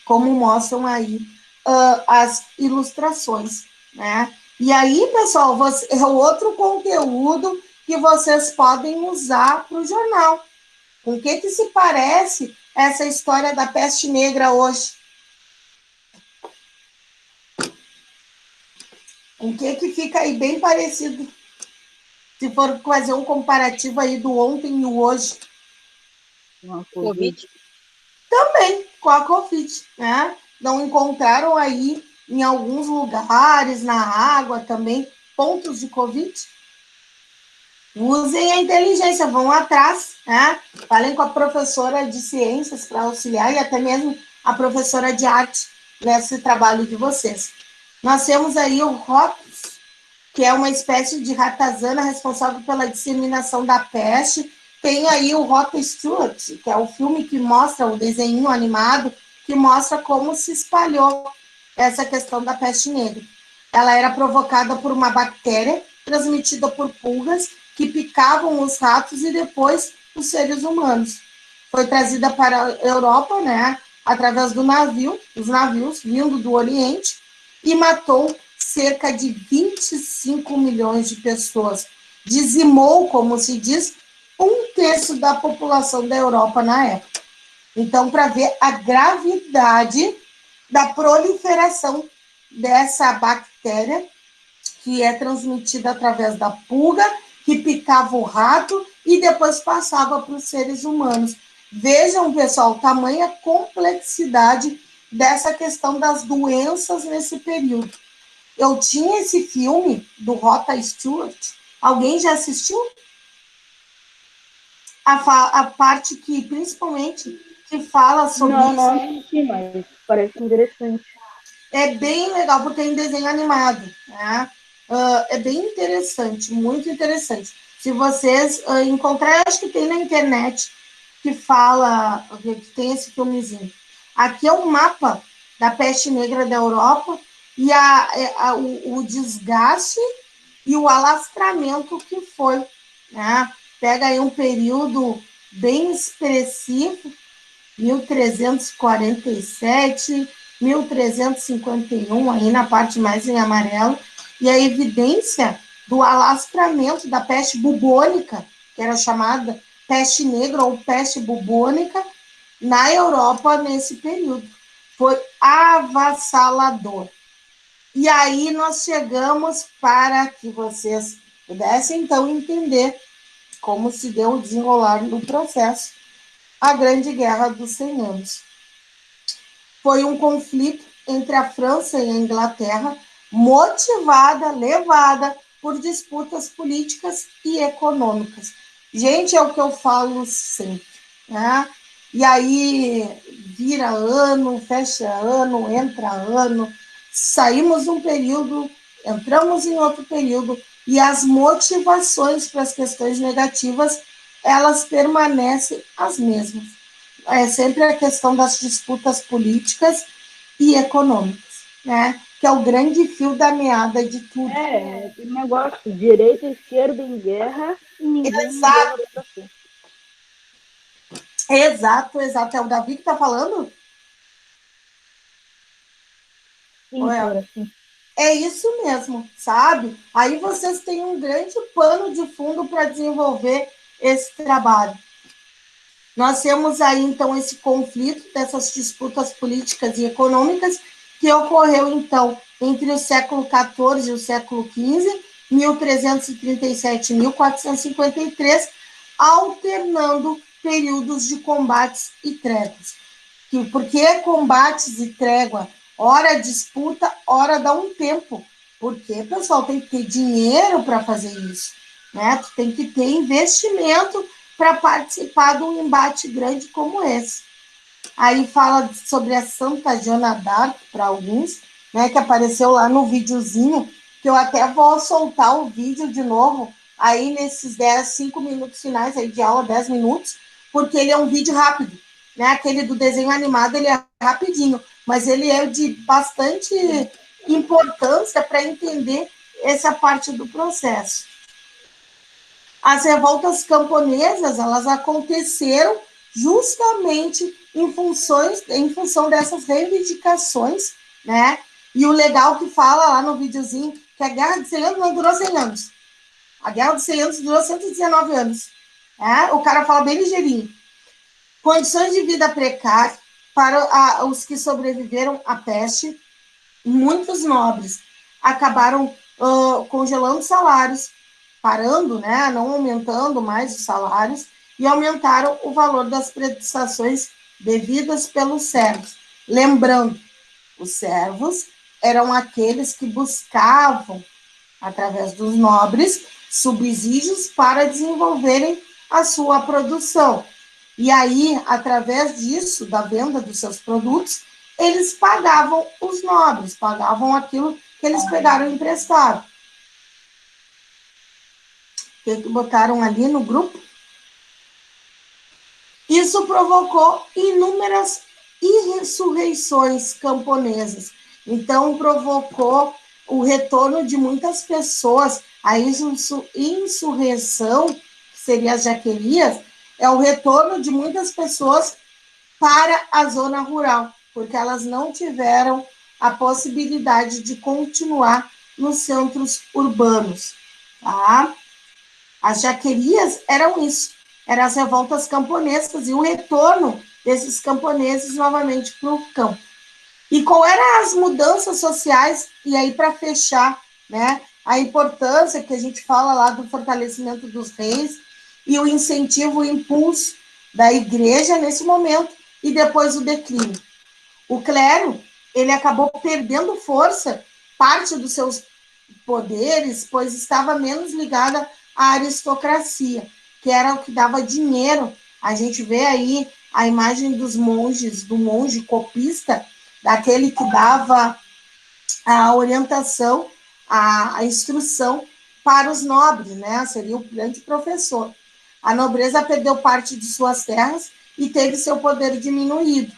B: como mostram aí as ilustrações, né? E aí, pessoal, é outro conteúdo que vocês podem usar para o jornal. Com o que se parece essa história da peste negra hoje? Com que fica aí bem parecido, se for fazer um comparativo aí do ontem e o hoje?
A: Covid.
B: Também com a Covid, né? Não encontraram aí em alguns lugares, na água também, pontos de Covid? Usem a inteligência, vão atrás, né? Falem com a professora de ciências para auxiliar e até mesmo a professora de arte nesse trabalho de vocês. Nós temos aí o ROPS, que é uma espécie de ratazana responsável pela disseminação da peste. Tem aí o Rota Stewart, que é o filme que mostra, o desenho animado, que mostra como se espalhou essa questão da peste negra. Ela era provocada por uma bactéria transmitida por pulgas que picavam os ratos e depois os seres humanos. Foi trazida para a Europa, né, através dos navios vindo do Oriente, e matou cerca de 25 milhões de pessoas. Dizimou, como se diz, 1/3 da população da Europa na época. Então, para ver a gravidade da proliferação dessa bactéria, que é transmitida através da pulga, que picava o rato e depois passava para os seres humanos. Vejam, pessoal, tamanha complexidade dessa questão das doenças nesse período. Eu tinha esse filme do Rota Stewart. Alguém já assistiu? A parte que, principalmente, que fala sobre
C: Não,
B: isso.
C: não assisti, mas parece interessante.
B: É bem legal, porque é em desenho animado, né? É bem interessante, muito interessante. Se vocês encontrarem, acho que tem na internet, que fala, que tem esse filmezinho. Aqui é um mapa da peste negra da Europa e o desgaste e o alastramento que foi, né? Pega aí um período bem expressivo, 1347, 1351, aí na parte mais em amarelo, e a evidência do alastramento da peste bubônica, que era chamada peste negra ou peste bubônica, na Europa nesse período. Foi avassalador. E aí nós chegamos para que vocês pudessem, então, entender como se deu o desenrolar do processo, a Grande Guerra dos 100 Anos. Foi um conflito entre a França e a Inglaterra, levada por disputas políticas e econômicas. Gente, é o que eu falo sempre, né? E aí vira ano, fecha ano, entra ano, saímos de um período, entramos em outro período, e as motivações para as questões negativas, elas permanecem as mesmas. É sempre a questão das disputas políticas e econômicas, né? Que é o grande fio da meada de tudo.
C: Aquele negócio, direita e esquerda em guerra e ninguém em guerra pra frente.
B: Exato, exato. É o Davi que está falando?
C: Sim, Flora, sim.
B: É isso mesmo, sabe? Aí vocês têm um grande pano de fundo para desenvolver esse trabalho. Nós temos aí, então, esse conflito dessas disputas políticas e econômicas que ocorreu, então, entre o século XIV e o século XV, 1337 e 1453, alternando períodos de combates e tréguas. Por que combates e trégua? Ora disputa, ora dá um tempo. Porque, pessoal, tem que ter dinheiro para fazer isso. Né? Tu tem que ter investimento para participar de um embate grande como esse. Aí fala sobre a Santa Joana d'Arc, para alguns, né, que apareceu lá no videozinho, que eu até vou soltar o vídeo de novo, aí nesses 5 minutos finais aí de aula, 10 minutos, porque ele é um vídeo rápido. Né? Aquele do desenho animado, ele é rapidinho, mas ele é de bastante importância para entender essa parte do processo. As revoltas camponesas, elas aconteceram justamente em função dessas reivindicações, né? E o legal que fala lá no videozinho que a Guerra de 100 anos não durou 100 anos. A Guerra de 100 anos durou 119 anos. Né? O cara fala bem ligeirinho. Condições de vida precárias para os que sobreviveram à peste, muitos nobres acabaram congelando salários, parando, né, não aumentando mais os salários, e aumentaram o valor das prestações devidas pelos servos. Lembrando, os servos eram aqueles que buscavam, através dos nobres, subsídios para desenvolverem a sua produção. E aí, através disso, da venda dos seus produtos, eles pagavam os nobres, pagavam aquilo que eles pegaram emprestado. Que botaram ali no grupo. Isso provocou inúmeras insurreições camponesas. Então, provocou o retorno de muitas pessoas. A insurreição, que seria as jaquerias, é o retorno de muitas pessoas para a zona rural, porque elas não tiveram a possibilidade de continuar nos centros urbanos. Tá? As jaquerias eram isso, eram as revoltas camponesas e o retorno desses camponeses novamente para o campo. E qual eram as mudanças sociais, e aí para fechar, né, a importância que a gente fala lá do fortalecimento dos reis e o incentivo, o impulso da igreja nesse momento e depois o declínio. O clero, ele acabou perdendo força, parte dos seus poderes, pois estava menos ligada à aristocracia, que era o que dava dinheiro. A gente vê aí a imagem dos monges, do monge copista, daquele que dava a orientação, a instrução para os nobres, né? Seria o grande professor. A nobreza perdeu parte de suas terras e teve seu poder diminuído.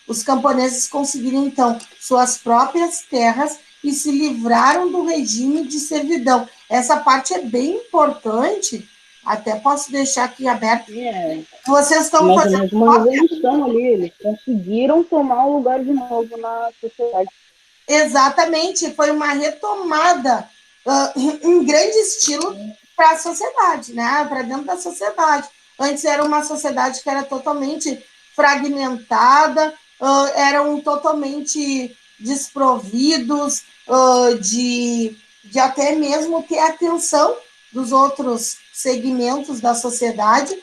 B: Os camponeses conseguiram, então, suas próprias terras e se livraram do regime de servidão. Essa parte é bem importante, até posso deixar aqui aberto. Vocês estão
C: mais
B: fazendo...
C: ou menos uma revolução ali, eles conseguiram tomar o lugar de novo na sociedade.
B: Exatamente, foi uma retomada em grande estilo para a sociedade, né? Para dentro da sociedade. Antes era uma sociedade que era totalmente fragmentada, eram totalmente desprovidos de até mesmo ter atenção dos outros segmentos da sociedade,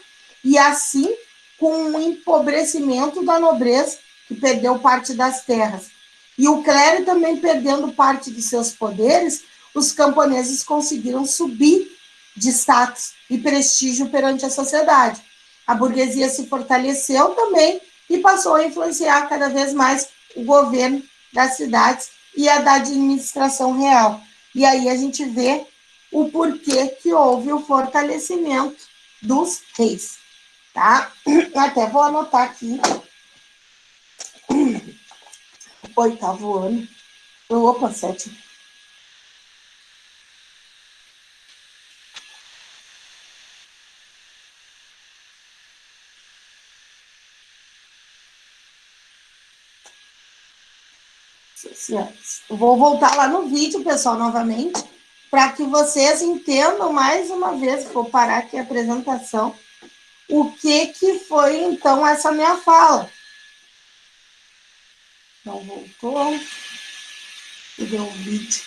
B: e assim, com o empobrecimento da nobreza, que perdeu parte das terras, e o clero também perdendo parte de seus poderes, os camponeses conseguiram subir de status e prestígio perante a sociedade. A burguesia se fortaleceu também e passou a influenciar cada vez mais o governo das cidades e a da administração real. E aí a gente vê o porquê que houve o fortalecimento dos reis. Tá? Até vou anotar aqui. 8º ano. Opa, 7º. Assim, ó, vou voltar lá no vídeo, pessoal, novamente, para que vocês entendam mais uma vez, vou parar aqui a apresentação, o que foi, então, essa minha fala. Então, voltou. Cadê o vídeo?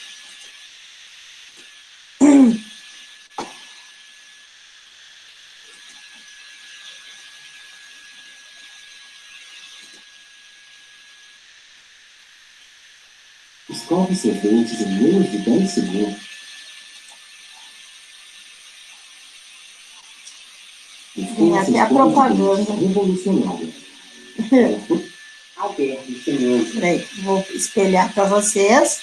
F: Escove seus dentes em menos de 10 segundos.
B: Tem até a propaganda.
F: Revolucionária. A guerra dos 100 anos.
B: Peraí, vou espelhar para vocês.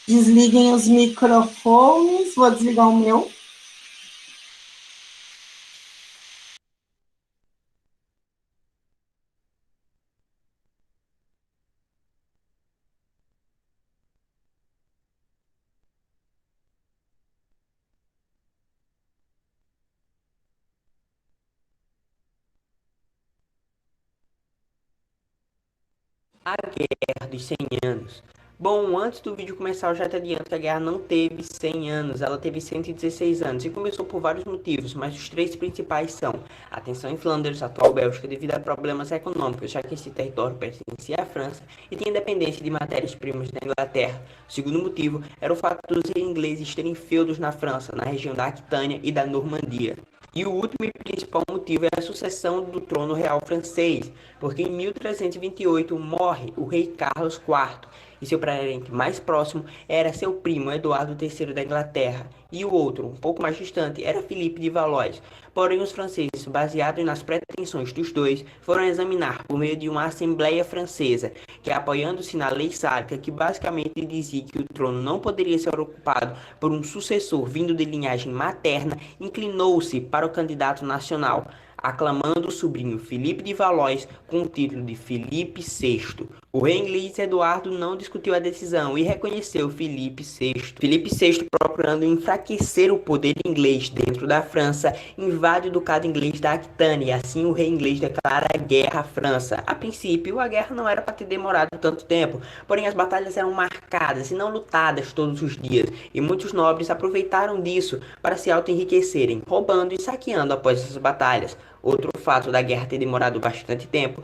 B: Desliguem os microfones. Vou desligar o meu.
E: A Guerra dos 100 Anos. Bom, antes do vídeo começar, eu já te adianto que a guerra não teve 100 anos, ela teve 116 anos e começou por vários motivos, mas os três principais são a tensão em Flandres, atual Bélgica, devido a problemas econômicos, já que esse território pertencia à França e tinha dependência de matérias-primas da Inglaterra. O segundo motivo era o fato dos ingleses terem feudos na França, na região da Aquitânia e da Normandia. E o último e principal motivo é a sucessão do trono real francês, porque em 1328 morre o rei Carlos IV, e seu parente mais próximo era seu primo Eduardo III da Inglaterra, e o outro, um pouco mais distante, era Filipe de Valois. Porém, os franceses, baseados nas pretensões dos dois, foram examinar por meio de uma Assembleia Francesa, que apoiando-se na lei sálica, que basicamente dizia que o trono não poderia ser ocupado por um sucessor vindo de linhagem materna, inclinou-se para o candidato nacional, aclamando o sobrinho Filipe de Valois com o título de Filipe VI. O rei inglês Eduardo não discutiu a decisão e reconheceu Filipe VI. Filipe VI, procurando enfraquecer o poder inglês dentro da França, invade o ducado inglês da Aquitânia e assim o rei inglês declara guerra à França. A princípio, a guerra não era para ter demorado tanto tempo, porém as batalhas eram marcadas e não lutadas todos os dias, e muitos nobres aproveitaram disso para se auto-enriquecerem, roubando e saqueando após essas batalhas. Outro fato da guerra ter demorado bastante tempo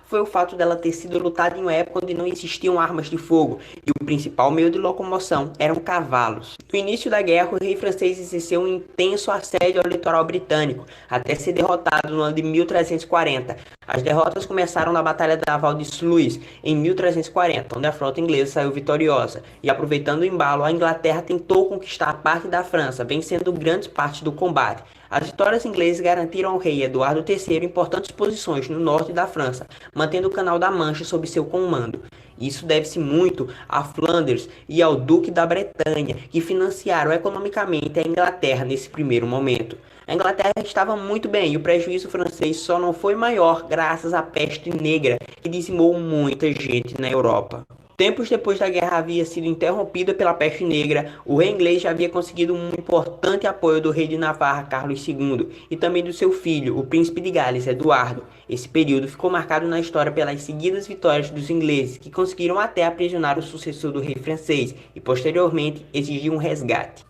E: foi o fato dela ter sido lutada em uma época onde não existiam armas de fogo e o principal meio de locomoção eram cavalos. No início da guerra, o rei francês exerceu um intenso assédio ao litoral britânico, até ser derrotado no ano de 1340. As derrotas começaram na Batalha Naval de Sluis, em 1340, onde a frota inglesa saiu vitoriosa, e aproveitando o embalo, a Inglaterra tentou conquistar parte da França, vencendo grandes partes do combate. As vitórias inglesas garantiram ao rei Eduardo III importantes posições no norte da França, mantendo o Canal da Mancha sob seu comando. Isso deve-se muito a Flandres e ao Duque da Bretanha, que financiaram economicamente a Inglaterra nesse primeiro momento. A Inglaterra estava muito bem e o prejuízo francês só não foi maior graças à peste negra, que dizimou muita gente na Europa. Tempos depois da guerra havia sido interrompida pela peste negra, o rei inglês já havia conseguido um importante apoio do rei de Navarra, Carlos II, e também do seu filho, o príncipe de Gales, Eduardo. Esse período ficou marcado na história pelas seguidas vitórias dos ingleses, que conseguiram até aprisionar o sucessor do rei francês e, posteriormente, exigir um resgate.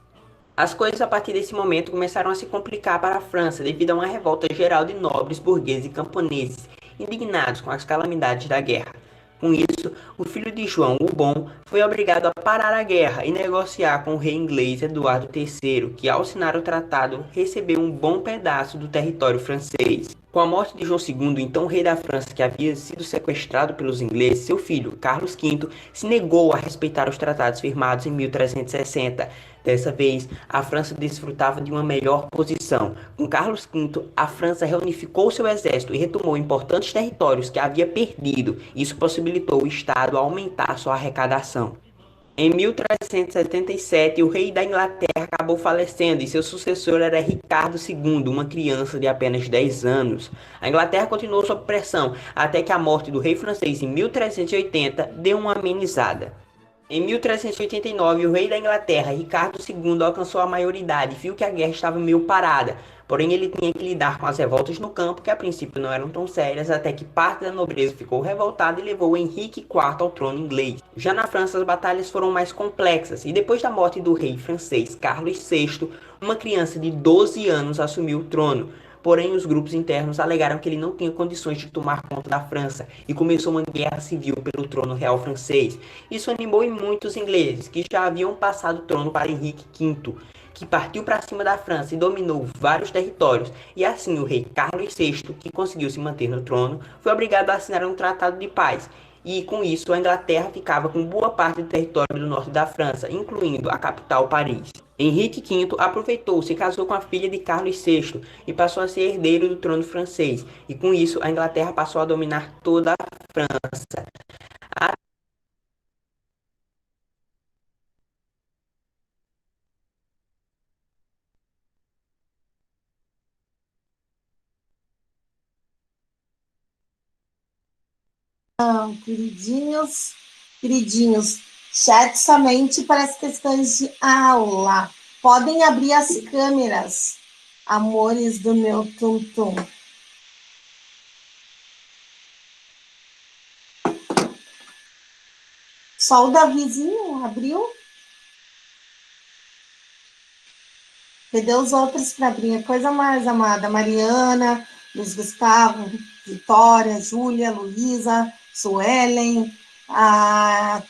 E: As coisas a partir desse momento começaram a se complicar para a França devido a uma revolta geral de nobres, burgueses e camponeses, indignados com as calamidades da guerra. Com isso, o filho de João o Bom foi obrigado a parar a guerra e negociar com o rei inglês Eduardo III, que ao assinar o tratado recebeu um bom pedaço do território francês. Com a morte de João II, então rei da França, que havia sido sequestrado pelos ingleses, seu filho, Carlos V, se negou a respeitar os tratados firmados em 1360. Dessa vez, a França desfrutava de uma melhor posição. Com Carlos V, a França reunificou seu exército e retomou importantes territórios que havia perdido. Isso possibilitou o Estado aumentar sua arrecadação. Em 1377, o rei da Inglaterra acabou falecendo e seu sucessor era Ricardo II, uma criança de apenas 10 anos. A Inglaterra continuou sob pressão até que a morte do rei francês em 1380 deu uma amenizada. Em 1389, o rei da Inglaterra, Ricardo II, alcançou a maioridade e viu que a guerra estava meio parada. Porém, ele tinha que lidar com as revoltas no campo, que a princípio não eram tão sérias, até que parte da nobreza ficou revoltada e levou Henrique IV ao trono inglês. Já na França, as batalhas foram mais complexas, e depois da morte do rei francês Carlos VI, uma criança de 12 anos assumiu o trono. Porém, os grupos internos alegaram que ele não tinha condições de tomar conta da França e começou uma guerra civil pelo trono real francês. Isso animou em muitos ingleses, que já haviam passado o trono para Henrique V, que partiu para cima da França e dominou vários territórios. E assim o rei Carlos VI, que conseguiu se manter no trono, foi obrigado a assinar um tratado de paz. E com isso a Inglaterra ficava com boa parte do território do norte da França, incluindo a capital Paris. Henrique V aproveitou, se casou com a filha de Carlos VI e passou a ser herdeiro do trono francês. E com isso a Inglaterra passou a dominar toda a França.
B: Queridinhos, queridinhos, chat somente para as questões de aula. Podem abrir as câmeras, amores do meu tum-tum. Só o Davizinho abriu? Cadê os outros para abrir? Coisa mais amada. Mariana, Luiz Gustavo, Vitória, Júlia, Luísa, Suelen, a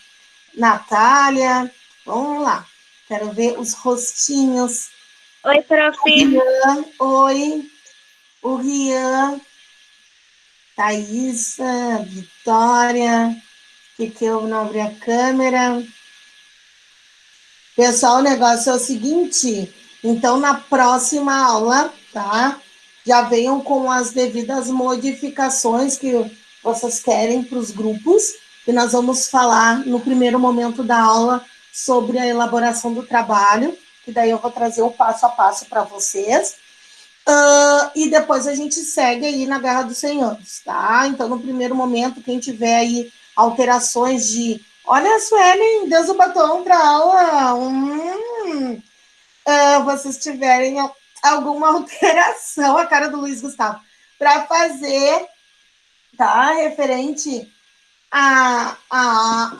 B: Natália. Vamos lá. Quero ver os rostinhos.
D: Oi, prof.
B: Rian, oi. O Rian. Thaísa, Vitória. Que eu não abri a câmera. Pessoal, o negócio é o seguinte. Então, na próxima aula, tá? Já venham com as devidas modificações que vocês querem para os grupos, e nós vamos falar no primeiro momento da aula sobre a elaboração do trabalho, que daí eu vou trazer o passo a passo para vocês. E depois a gente segue aí na Guerra dos 100 Anos, tá? Então, no primeiro momento, quem tiver aí alterações de... Olha, Suelen, Deus o batom para aula. Vocês tiverem alguma alteração, a cara do Luiz Gustavo, para fazer, tá? Referente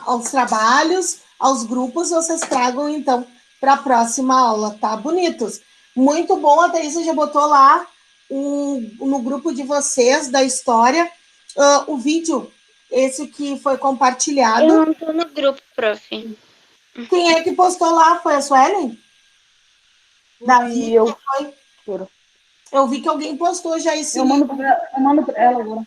B: aos trabalhos, aos grupos, vocês tragam, então, para a próxima aula, tá? Bonitos. Muito bom, a Thaísa já botou lá no grupo de vocês, da história, o vídeo, esse que foi compartilhado.
D: Eu não tô no grupo, prof.
B: Quem é que postou lá? Foi a Suelen? Davi,
C: eu.
B: Eu vi que alguém postou já esse
C: eu mando pra ela agora.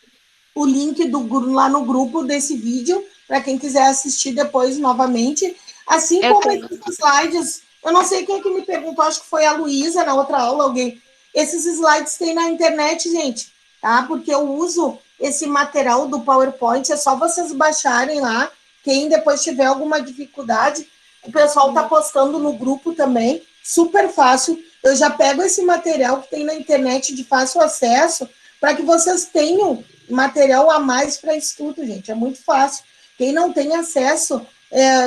B: O link lá no grupo desse vídeo, para quem quiser assistir depois novamente. Assim como esses slides, eu não sei quem é que me perguntou, acho que foi a Luísa na outra aula, alguém. Esses slides tem na internet, gente, tá? Porque eu uso esse material do PowerPoint, é só vocês baixarem lá. Quem depois tiver alguma dificuldade, o pessoal tá postando no grupo também, super fácil. Eu já pego esse material que tem na internet de fácil acesso, para que vocês tenham material a mais para estudo, gente. É muito fácil. Quem não tem acesso,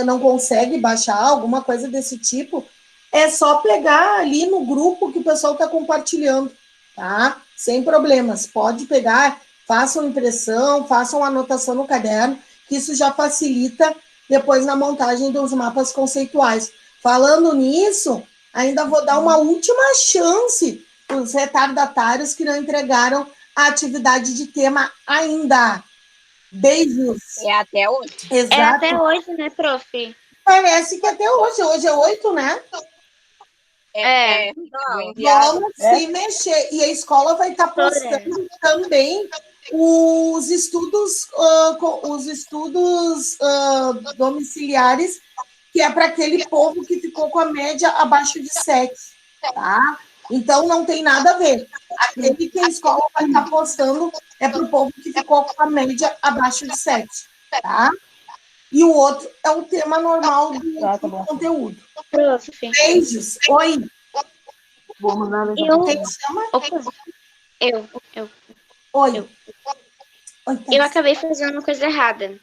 B: não consegue baixar alguma coisa desse tipo, é só pegar ali no grupo que o pessoal está compartilhando, tá? Sem problemas. Pode pegar, façam impressão, façam anotação no caderno, que isso já facilita depois na montagem dos mapas conceituais. Falando nisso, ainda vou dar uma última chance para os retardatários que não entregaram a atividade de tema ainda. Beijos.
A: É até hoje.
B: Exato.
D: É até hoje, né, prof?
B: Parece que até hoje. Hoje é 8, né? Vamos se mexer. E a escola vai estar postando também os estudos domiciliares, que é para aquele povo que ficou com a média abaixo de 7, tá? Então, não tem nada a ver. Aquele que a escola vai estar postando é para o povo que ficou com a média abaixo de 7, tá? E o outro é o tema normal do conteúdo.
D: Prof.
B: Beijos. Oi.
C: Vou mandar
B: Quem chama?
D: Eu.
B: Oi. Oi,
D: Eu acabei fazendo uma coisa errada.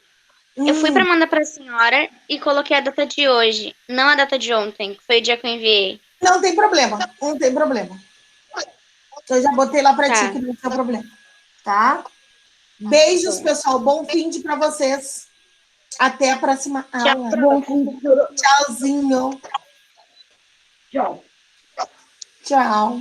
D: Eu fui pra mandar pra senhora e coloquei a data de hoje, não a data de ontem, que foi o dia que eu enviei.
B: Não tem problema, não tem problema. Eu já botei lá para ti, que não tem problema. Tá? Beijos, pessoal. Bom fim de para vocês. Até a próxima aula.
C: Bom fim de semana.
B: Tchauzinho.
C: Tchau.
B: Tchau.